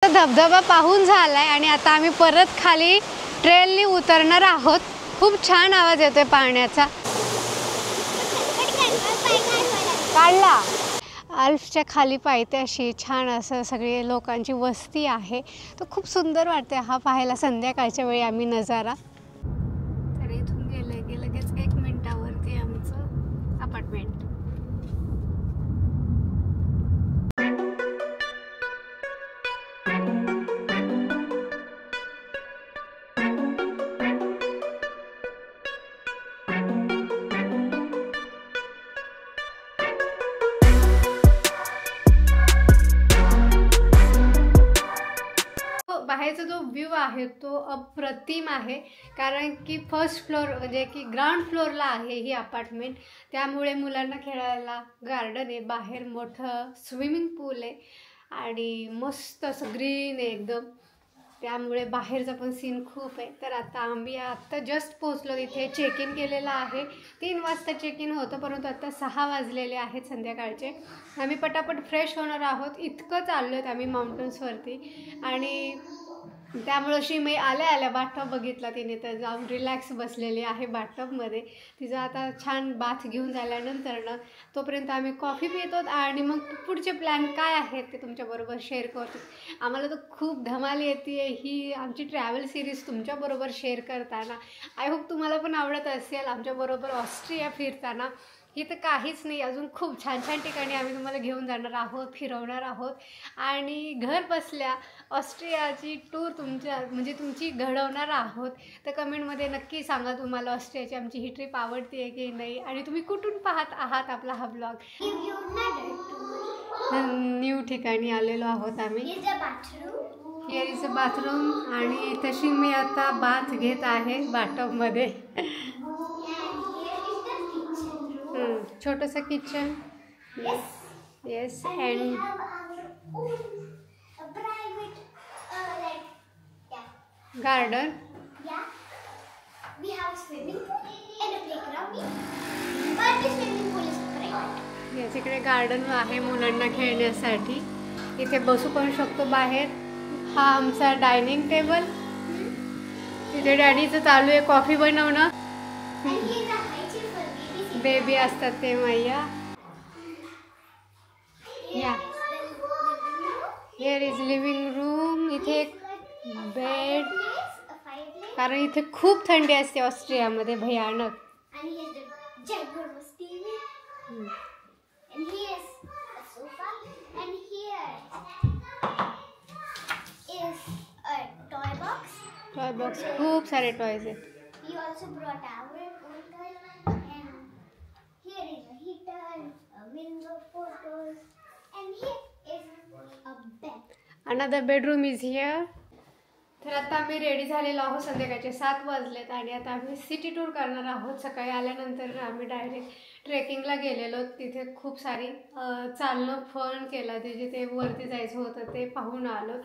धबधबा पाहून झालाय आणि आता आम्ही परत खाली ट्रेलनी उतरणार आहोत। खूप छान आवाज येतोय पाण्याचा। काढला अल्प्सच्या खाली पायथ्याशी छान असं सगळे लोकांची वस्ती आहे। तो खूप सुंदर वाटते हा पाहायला संध्याकाळच्या वेळी आम्ही नजारा। तर इथून गेले की लगेच 1 मिनिटावरती आमचं अपार्टमेंट। बाहेरचा जो व्ह्यू आहे तो अप्रतिम आहे, कारण की फर्स्ट फ्लोर म्हणजे की ग्राउंड फ्लोरला आहे ही अपार्टमेंट। त्यामुळे मुलांना खेळायला गार्डन आहे, बाहेर मोठं स्विमिंग पूल आहे आणि मस्त असं ग्रीन आहे एकदम। त्यामुळे बाहेरचा पण सीन खूप आहे। तर आत्ता जस्ट पोहोचलो इथे, चेक इन केलेलं आहे। 3 वाजता चेक इन होतं, परंतु आता 6 वाजलेले आहेत संध्याकाळचे। आम्ही पटापट फ्रेश होणार आहोत, इतकं चाललो आहेत आम्ही माउंटन्सवरती। आणि त्यामुळे शिमई आल्या बाथटब बघितला तिने, तर जाऊन रिलॅक्स बसलेली आहे बाथटबमध्ये। तिचं आता छान बाथ घेऊन झाल्यानंतर ना तोपर्यंत आम्ही कॉफी पितो आणि मग पुढचे प्लॅन काय आहेत ते तुमच्याबरोबर शेअर करतो। आम्हाला तर खूप धमाल येते ही आमची ट्रॅव्हल सिरीज तुमच्याबरोबर शेअर करताना। आय होप तुम्हाला पण आवडत असेल आमच्याबरोबर ऑस्ट्रिया फिरताना। इथं काहीच नाही, अजून खूप छान छान ठिकाणी आम्ही तुम्हाला घेऊन जाणार आहोत, फिरवणार आहोत आणि घर बसल्या ऑस्ट्रियाची टूर तुमची घडवणार आहोत। तर कमेंटमध्ये नक्की सांगा तुम्हाला ऑस्ट्रियाची आमची ही ट्रिप आवडते आहे की नाही आणि तुम्ही कुठून पाहत आहात आपला हा ब्लॉग। न्यू ठिकाणी आलेलो आहोत आम्ही। हिअर इज अ बाथरूम आणि तशी मी आता बाथ घेत आहे बाथटबमध्ये। छोटंसं किचन, येस अँड गार्डन। याच्याकडे गार्डन आहे मुलांना खेळण्यासाठी, इथे बसू पण शकतो बाहेर। हा आमचा डायनिंग टेबल, तिथे डॅडीचं चालू आहे कॉफी बनवणं। बेबी असतात ते मैया। या हिअर इज लिव्हिंग रूम, इथे एक बेड, कारण इथे खूप थंडी असते ऑस्ट्रियामध्ये भयानक। टॉय बॉक्स, खूप सारे टॉयज आहेत। Another bedroom is here. तर आता आम्ही रेडी झालेलो आहोत, संध्याकाळचे 7 वाजलेत आणि आता आम्ही सिटी टूर करणार आहोत। सकाळी आल्यानंतर आम्ही डायरेक्ट ट्रेकिंगला गेलेलो, तिथे खूप सारी चालणं फन केलं, ते जिथे वरती जायचं होतं ते पाहून आलो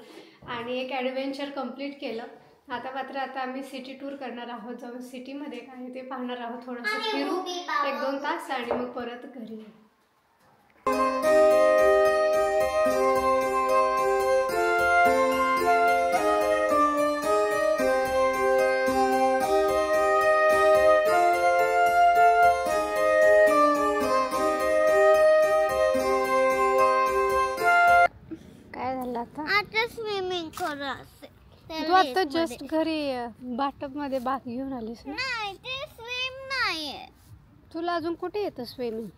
आणि एक ॲडव्हेंचर कंप्लीट केलं। आता आम्ही सिटी टूर करणार आहोत, जाऊन सिटीमध्ये काय ते पाहणार आहोत, थोडंसं फिरू 1-2 तास आणि मग परत घरी। आता स्विमिंग करायचं। तू आता जस्ट घरी बाथटबमध्ये बाथ घेऊन आलीस ना? नाही, ते स्विम नाहीये। तुला अजून कुठे येतं स्विमिंग?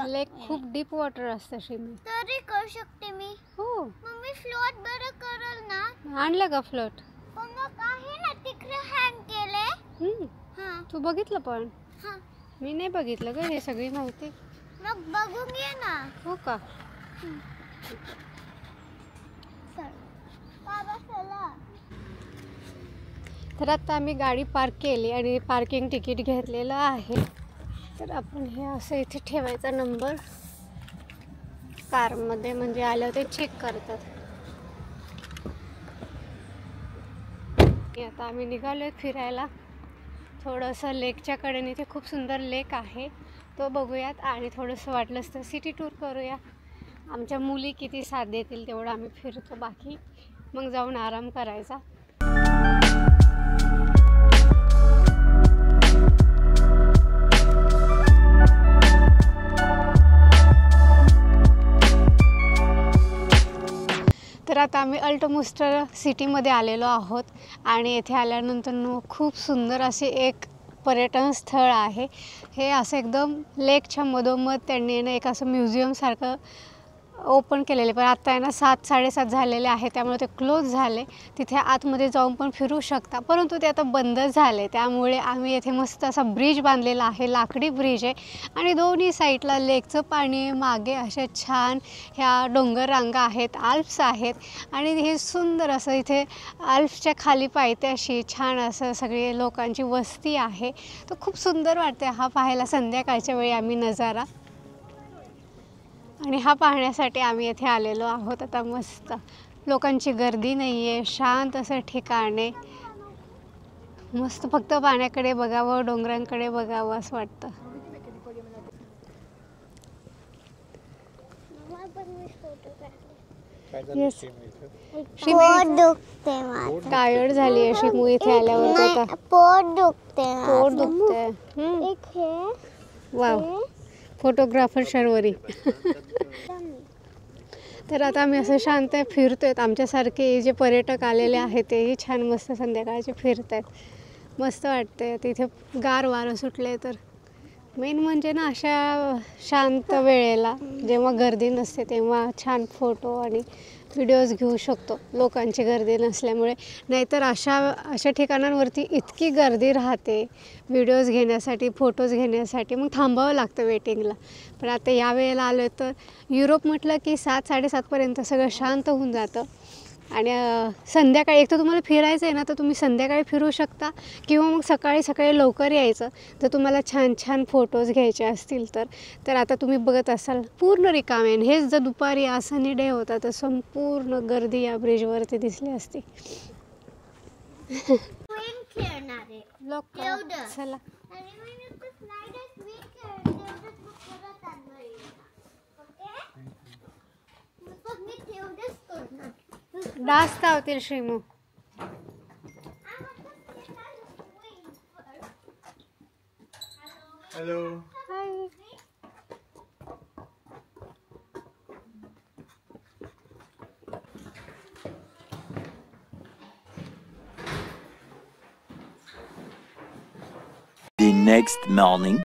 लेक खूप डीप वॉटर असतं शिमी, तरी करू शकते मी। हो, मम्मी फ्लोट बरं करल ना? आणलं का फ्लोट? पण मग आहे ना तिकडे हँग केले। हां, तू बघितलं? पण हां, मी नाही बघितलं ग हे सगळी माहिती। मग बघून घे ना। हो का? तर आता आम्ही गाडी पार्क केली आणि पार्किंग तिकीट घेतलेलं आहे। तर आपण हे असं इथे ठेवायचा नंबर कारमध्ये, म्हणजे आलं ते चेक करतात। आता आम्ही निघालोय फिरायला थोडंसं लेकच्या कडेने। इथे खूप सुंदर लेक आहे, तो बघूयात आणि थोडंसं वाटलंच तर सिटी टूर करूया। आमच्या मुली किती साथ देतील तेवढं आम्ही फिरतो, बाकी मग जाऊन आराम करायचा. तर आता आम्ही अल्टमुस्टर सिटीमध्ये आलेलो आहोत आणि येथे आल्यानंतर खूप सुंदर असे एक पर्यटन स्थळ आहे. हे असं एकदम लेकच्या मधोमध त्यांनी एक असं म्युझियमसारखं ओपन केलेले, पण आता आहे ना 7-7:30 झालेले आहे, त्यामुळे ते क्लोज झाले. तिथे आतमध्ये जाऊन पण फिरू शकता, परंतु ते आता बंद झाले. त्यामुळे आम्ही येथे मस्त असा ब्रिज बांधलेला आहे, लाकडी ब्रिज आहे आणि दोन्ही साईडला लेकचं पाणी, मागे अशा छान ह्या डोंगर रांगा आहेत, आल्प्स आहेत आणि हे सुंदर असं इथे आल्प्सच्या खाली पायथ्याशी छान असं सगळे लोकांची वस्ती आहे. तर खूप सुंदर वाटते हा पाहायला संध्याकाळच्या वेळी आम्ही नजारा, आणि हा पाहण्यासाठी आम्ही येथे आलेलो आहोत. आता मस्त लोकांची गर्दी नाही आहे, शांत असं ठिकाण आहे, मस्त फक्त पाण्याकडे बघावं, डोंगरांकडे बघावं असं वाटतं. टायर्ड झाली आहे शिमू इथे आल्यावर. आता पोट दुखते. Wow, photographer Sharvari. तर आता आम्ही असं शांत फिरतोय. आमच्यासारखे जे पर्यटक आलेले आहेत तेही छान मस्त संध्याकाळचे फिरत आहेत, मस्त वाटते. तिथे गार वारं सुटले. तर मेन म्हणजे ना अशा शांत वेळेला जेव्हा गर्दी नसते तेव्हा छान फोटो आणि व्हिडिओज घेऊ शकतो, लोकांची गर्दी नसल्यामुळे. नाहीतर अशा ठिकाणांवरती इतकी गर्दी राहते व्हिडिओज घेण्यासाठी, फोटोज घेण्यासाठी, मग थांबावं लागतं वेटिंगला. पण आता या वेळेला आलो आहे तर युरोप म्हटलं की 7-7:30पर्यंत सगळं शांत होऊन जातं. आणि संध्याकाळी एक तर तुम्हाला फिरायचं आहे ना तर तुम्ही संध्याकाळी फिरू शकता किंवा मग सकाळी लवकर यायचं जर तुम्हाला छान छान फोटोज घ्यायचे असतील तर आता तुम्ही बघत असाल पूर्ण रिकामे. हेच जर दुपारी सनी डे होता तर संपूर्ण गर्दी या ब्रिजवरती दिसली असती. चला डास धावतील श्रीमू. Hello. Hi. The next morning.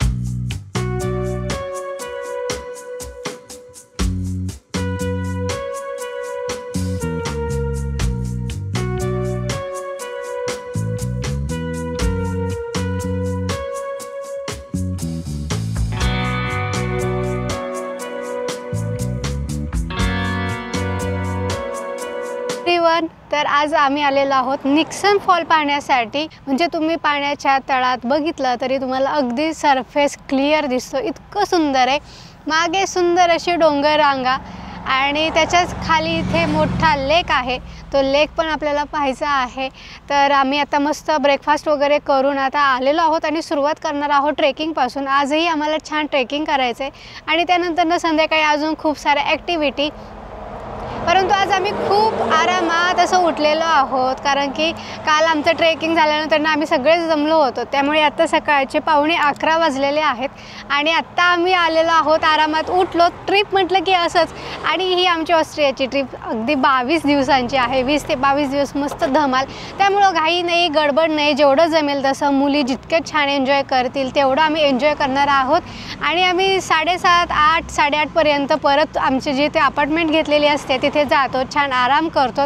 तर आज आम्ही आलेलो आहोत निक्सन फॉल पाहण्यासाठी. म्हणजे तुम्ही पाण्याच्या तळात बघितलं तरी तुम्हाला अगदी सरफेस क्लिअर दिसतो, इतकं सुंदर आहे. मागे सुंदर अशी डोंगर रांगा आणि त्याच्याच खाली इथे मोठा लेक आहे, तो लेक पण आपल्याला पाहायचा आहे. तर आम्ही आता मस्त ब्रेकफास्ट वगैरे करून आता आलेलो आहोत आणि सुरुवात करणार आहोत ट्रेकिंगपासून. आजही आम्हाला छान ट्रेकिंग करायचं आहे आणि त्यानंतर संध्याकाळी अजून खूप साऱ्या ॲक्टिव्हिटी. परंतु आज आम्ही खूप आरामात असं उठलेलो आहोत, कारण की काल आमचं ट्रेकिंग झाल्यानंतर आम्ही सगळेच जमलो होतो. त्यामुळे आता सकाळचे 11:15 वाजलेले आहेत आणि आत्ता आम्ही आलेलो आहोत, आरामात उठलो. ट्रिप म्हटलं की असंच. आणि ही आमची ऑस्ट्रियाची ट्रिप अगदी 22 दिवसांची आहे. 20 ते 22 दिवस मस्त धमाल. त्यामुळं घाई नाही, गडबड नाही, जेवढं जमेल तसं मुली जितके छान एन्जॉय करतील तेवढं आम्ही एन्जॉय करणार आहोत. आणि आम्ही 7:30, 8, 8:30पर्यंत परत आमचे जे ते अपार्टमेंट घेतलेली असते तिथे जातो, छान आराम करतो.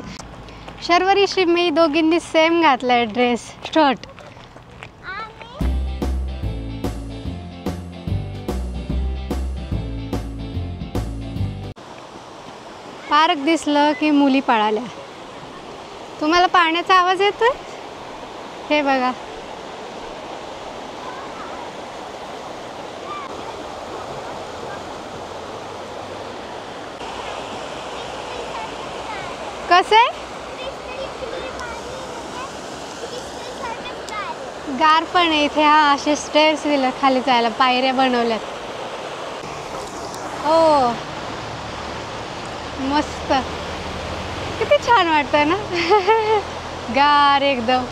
शर्वरी श्रीमी दोघींनी सेम घातलाय ड्रेस, शर्ट. पार्क दिसलं की मुली पळाल्या. तुम्हाला पाण्याचा आवाज येतोय? हे बघा. कसं आहे? गार पण आहे इथे. हा असे स्टेअर्स दिले खाली जायला, पायऱ्या बनवल्यात. हो मस्त, किती छान वाटतंय ना. गार एकदम.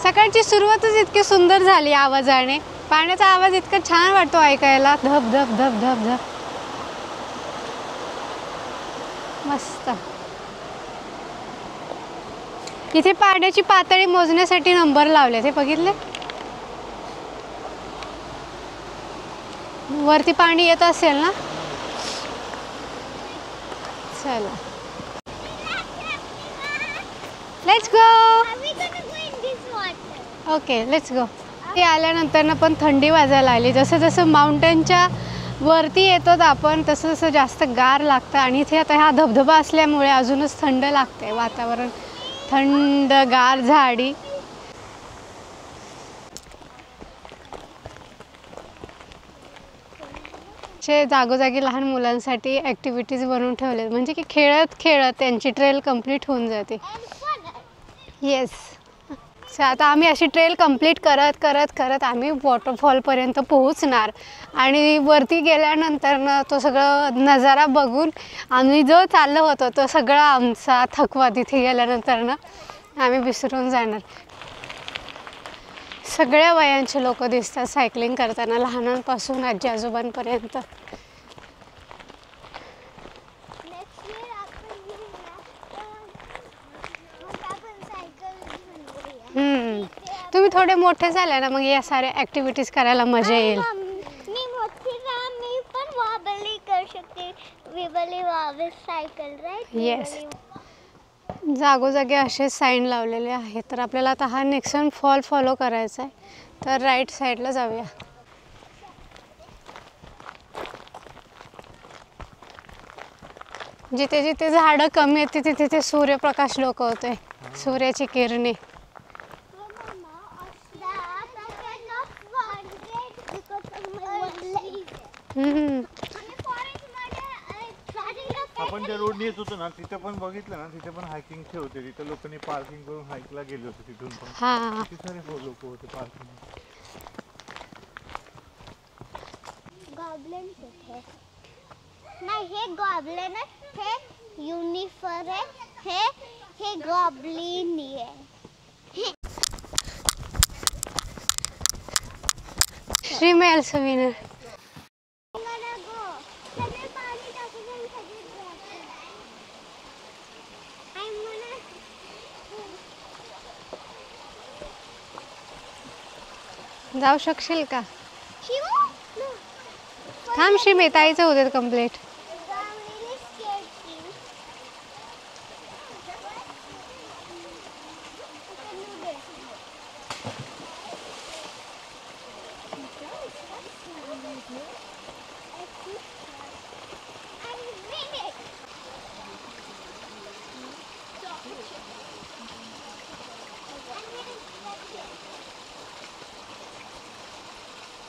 सकाळची सुरुवातच इतकी सुंदर झाली आवाजाने. पाण्याचा आवाज इतका छान वाटतो ऐकायला. धब धब धब धब धब. मस्त. इथे पाण्याची पातळी मोजण्यासाठी नंबर लावले, ते बघितले. वरती पाणी येत असेल ना. चला, let's go. Okay, let's go. ते आल्यानंतर ना पण थंडी वाजायला लागली. जसं जसं माउंटेनच्या वरती येतो आपण तसं तसं जास्त गार लागतं. आणि इथे आता हा धबधबा असल्यामुळे अजूनच थंड लागते वातावरण. थंड गार झाडी. जागोजागी लहान मुलांसाठी ॲक्टिव्हिटीज बनवून ठेवले, म्हणजे की खेळत खेळत त्यांची ट्रेल कंप्लीट होऊन जाते. येस. आता आम्ही अशी ट्रेल कंप्लीट करत करत करत आम्ही वॉटरफॉलपर्यंत पोहोचणार. आणि वरती गेल्यानंतर ना तो सगळं नजारा बघून आम्ही जो चाललो होतो तो सगळा आमचा थकवा तिथे गेल्यानंतर ना आम्ही विसरून जाणार. सगळ्या वयांचे लोक दिसतात सायकलिंग करताना, लहानांपासून आजी आजोबांपर्यंत. तुम्ही थोडे मोठे झाले ना मग या साऱ्या ॲक्टिव्हिटीज करायला मजा येईल. मी मोठी मी पण वॉबली करू शकते. विबली सायकल, राईट? येस. जागोजागी असे साईन लावलेले आहेत. तर आपल्याला आता हा निक्सन फॉल फॉलो करायचा आहे. तर राईट साईडला जाऊया. जिथे जिथे झाडं कमी आहेत तिथे तिथे सूर्यप्रकाश लोकवतोय, सूर्याची किरणे. आपण ज्या रोडने येत होतो ना तिथे पण बघितलं ना, तिथे पण हायकिंगचे होते. तिथे लोकांनी पार्किंग करून हायकला गेले होते. तिथून पण किती सारे लोक होते पार्किंग. गॉबलिन कुठे? नाही, हे गॉबलिन आहे, हे युनिफॉर्म आहे, हे गॉबलिन आहे. श्रीमेल सविनर. जाऊ शकशील का? थांब शिमे, ताईचं होते कंप्लीट.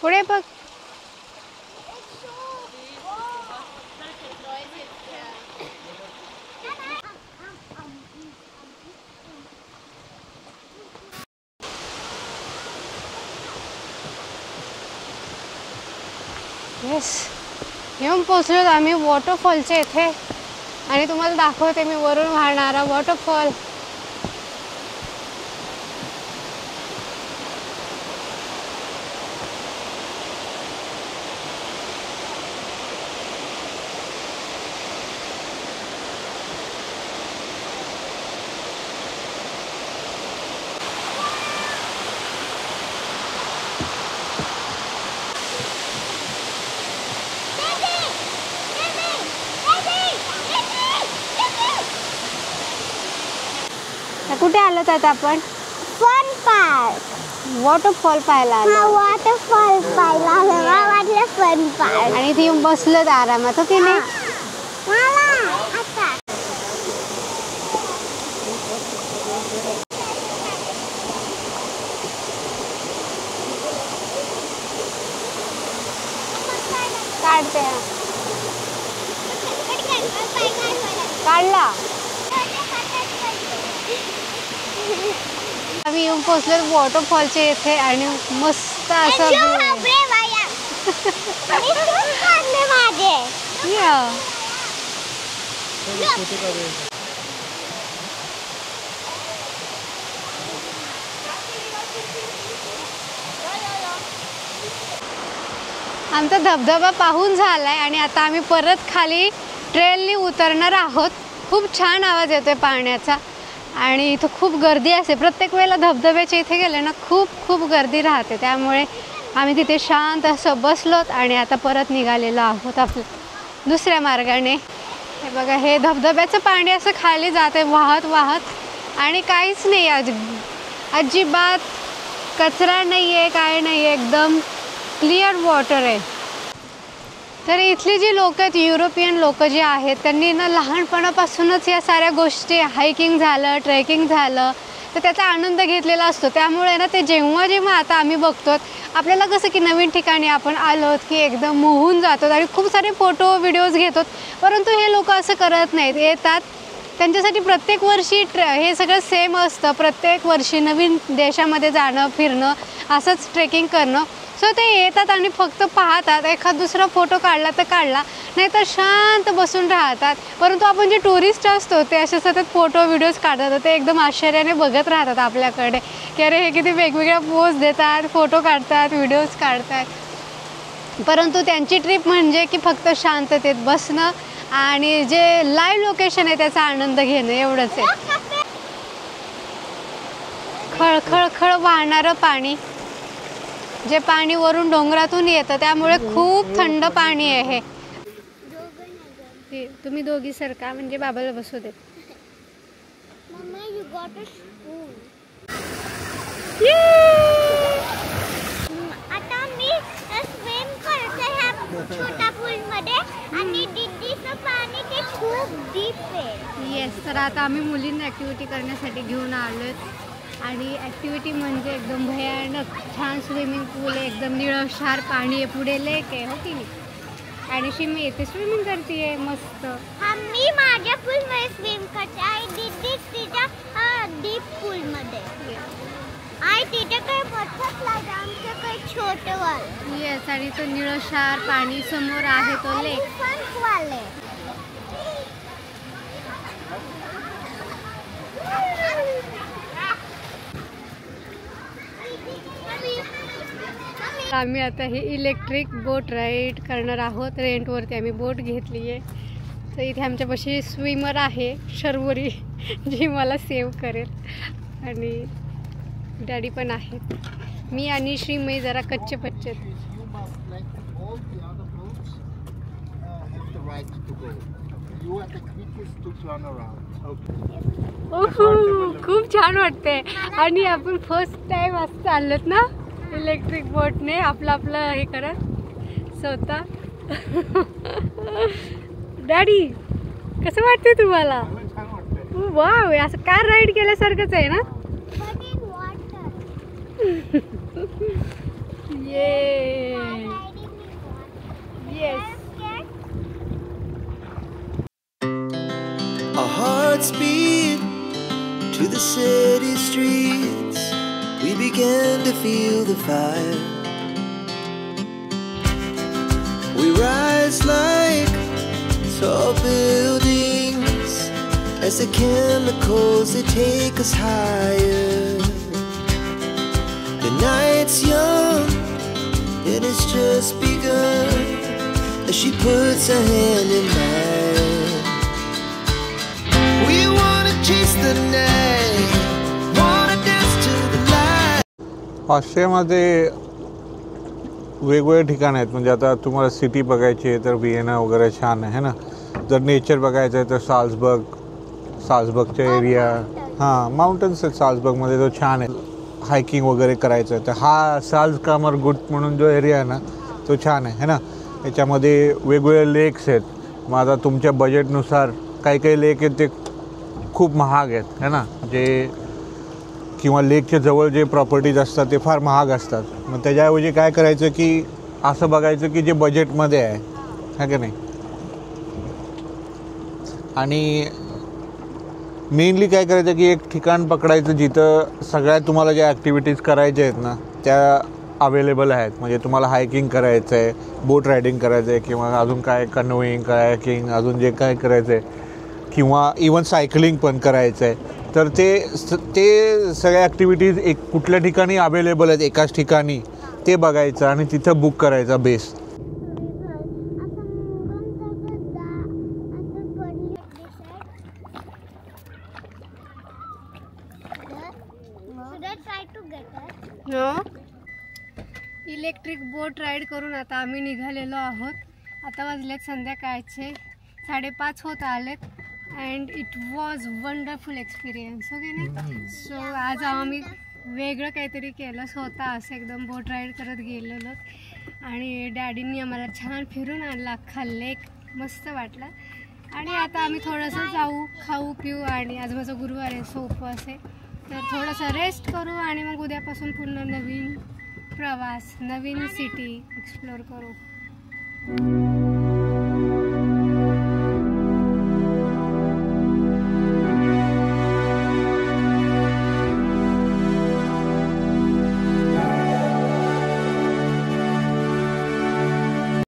पुढे बघ. येस, येऊन पोचलो आम्ही वॉटरफॉलच्या इथे. आणि तुम्हाला दाखवते मी वरून वाहणारा वॉटरफॉल. कुठे आलो तर आपण? Fun park. वॉटरफॉल पाहायला आलो. वॉटरफॉल पाहायला मला वाटलं फन पार्क. आणि ती येऊन बसलो आरामात, हो की नाही? मला आता काढते. काढला. आम्ही येऊन पोचलो वॉटरफॉलच्या इथे. आणि मस्त असं आमचा धबधबा पाहून झालाय आणि आता आम्ही परत खाली ट्रेलनी उतरणार आहोत. खूप छान आवाज येतोय पाण्याचा आणि इथं खूप गर्दी असते. प्रत्येक वेळेला धबधब्याच्या इथे गेले ना खूप गर्दी राहते. त्यामुळे आम्ही तिथे शांत असं बसलोत आणि आता परत निघालेलो आहोत आपल्या दुसऱ्या मार्गाने. हे बघा, हे धबधब्याचं पाणी असं खाली जाते वाहत वाहत आणि काहीच नाही, अजिबात कचरा नाही आहे, काय नाही आहे, एकदम क्लिअर वॉटर आहे. तर इथली जी लोक आहेत, युरोपियन लोक जे आहेत, त्यांनी ना लहानपणापासूनच या साऱ्या गोष्टी, हायकिंग झालं, ट्रेकिंग झालं, तर त्याचा आनंद घेतलेला असतो. त्यामुळे ना ते जेव्हा आता आम्ही बघतो, आपल्याला कसं की नवीन ठिकाणी आपण आलो की एकदम मोहून जातो आणि खूप सारे फोटो व्हिडिओज घेतो. परंतु हे लोक असं करत नाहीत. येतात, त्यांच्यासाठी प्रत्येक वर्षी हे सगळं सेम असतं. प्रत्येक वर्षी नवीन देशामध्ये जाणं, फिरणं, असंच ट्रेकिंग करणं. सो ते येतात आणि फक्त पाहतात, एखाद दुसरा फोटो काढला तर काढला, नाहीतर शांत बसून राहतात. परंतु आपण जे टुरिस्ट असतो ते असे सतत फोटो व्हिडिओज काढतात, ते एकदम आश्चर्याने बघत राहतात आपल्याकडे की अरे हे किती वेगवेगळ्या पोज देतात, फोटो काढतात, व्हिडिओज काढतात. परंतु त्यांची ट्रिप म्हणजे की फक्त शांततेत बसणं आणि जे लाईव्ह लोकेशन आहे त्याचा आनंद घेणं, एवढंच आहे. खळखळ वाहणारं पाणी, जे पाणी वरून डोंगरातून येतं, त्यामुळे खूप थंड पाणी आहे हे. तुम्ही दोघी सरका, म्हणजे बाबाला बसू देत. आता मी स्विम करते ह्या छोट्या पूल मध्ये आणि दिदीचं पाणी ते खूप डीप आहे. येस, तर आता आम्ही मुलींना ॲक्टिव्हिटी करण्यासाठी घेऊन आलो आणि ॲक्टिव्हिटी म्हणजे एकदम भयानक छान स्विमिंग पूल आहे, एकदम निळशार पाणी आहे, पुढे लेक आहे, हो की नाही. आणि शिमी येते स्विमिंग करते मस्त. मी माझ्या पूलमध्ये स्विम करते आणि दीदी तिच्या डीप पूलमध्ये. आणि तिच्याकडे मोठंच लाईट, आमच्याकडे छोटं वाल. येस, आणि तो निळशार पाणी समोर आहे तो लेक. आम्ही आता ही इलेक्ट्रिक बोट राईड करणार आहोत. रेंटवरती आम्ही बोट घेतली आहे. तर इथे आमच्यापाशी स्विमर आहे शर्वरी, जी मला सेव्ह करेल, आणि डॅडी पण आहेत. मी आणि श्रीमयी जरा कच्चे पच्चे. खूप छान वाटते आणि आपण फर्स्ट टाइम असं चाललोत ना इलेक्ट्रिक बोटने, आपलं हे करत स्वतः. डॅडी कसं वाटतंय तुम्हाला? वाव, असं कार राईड केल्यासारखंच आहे ना. Yes. Our hearts beat to the city streets. We began to feel the fire. We rise like tall buildings as the chemicals they take us higher. The night's young and it's just begun as she puts her hand in mine. We wanna chase the night, wanna dance to the light. ऑस्ट्रियामध्ये वेगवेगळे ठिकाण आहेत. म्हणजे आता तुम्हाला city बघायची आहे तर Vienna वगैरे छान आहे ना. जर नेचर बघायचं आहे तर साल्झबर्गच्या एरिया, हां माउंटन्स आहेत साल्झबर्गमध्ये, तो छान आहे. हायकिंग वगैरे करायचं आहे तर हा साल्झकामर गुट म्हणून जो एरिया आहे ना तो छान आहे ना. याच्यामध्ये वेगवेगळे लेक्स आहेत. मग आता तुमच्या बजेटनुसार काही लेक आहेत ते खूप महाग आहेत है ना, जे किंवा लेकच्या जवळ जे प्रॉपर्टीज असतात ते फार महाग असतात. मग त्याच्याऐवजी काय करायचं की असं बघायचं की जे बजेटमध्ये आहे की नाही. आणि मेनली काय करायचं की एक ठिकाण पकडायचं जिथं सगळ्यात तुम्हाला ज्या ॲक्टिव्हिटीज करायच्या आहेत ना त्या अवेलेबल आहेत. म्हणजे तुम्हाला हायकिंग करायचं आहे, बोट रायडिंग करायचं आहे, किंवा अजून काय कॅनोईंग, कायाकिंग, अजून जे काय करायचं आहे, किंवा इवन सायकलिंग पण करायचं आहे, तर ते सगळ्या ॲक्टिव्हिटीज एक कुठल्या ठिकाणी अवेलेबल आहेत एकाच ठिकाणी, ते बघायचं आणि तिथं बुक करायचा बेस. इलेक्ट्रिक बोट राईड करून आता आम्ही निघालेलो आहोत. आता वाजलेत संध्याकाळचे 5:30 होत आलेत. And it was wonderful experience. Okay नाही. सो आज आम्ही वेगळं काहीतरी केलं, स्वतः असं एकदम बोट राईड करत गेलेलो आणि डॅडींनी आम्हाला छान फिरून आणला. अख्खा लेक मस्त वाटला. आणि आता आम्ही थोडंसं जाऊ, खाऊ पिऊ, आणि आज माझा गुरुवार आहे, सो उपवास आहे, तर थोडंसं रेस्ट करू आणि मग उद्यापासून पुन्हा नवीन प्रवास, नवीन सिटी एक्सप्लोर करू.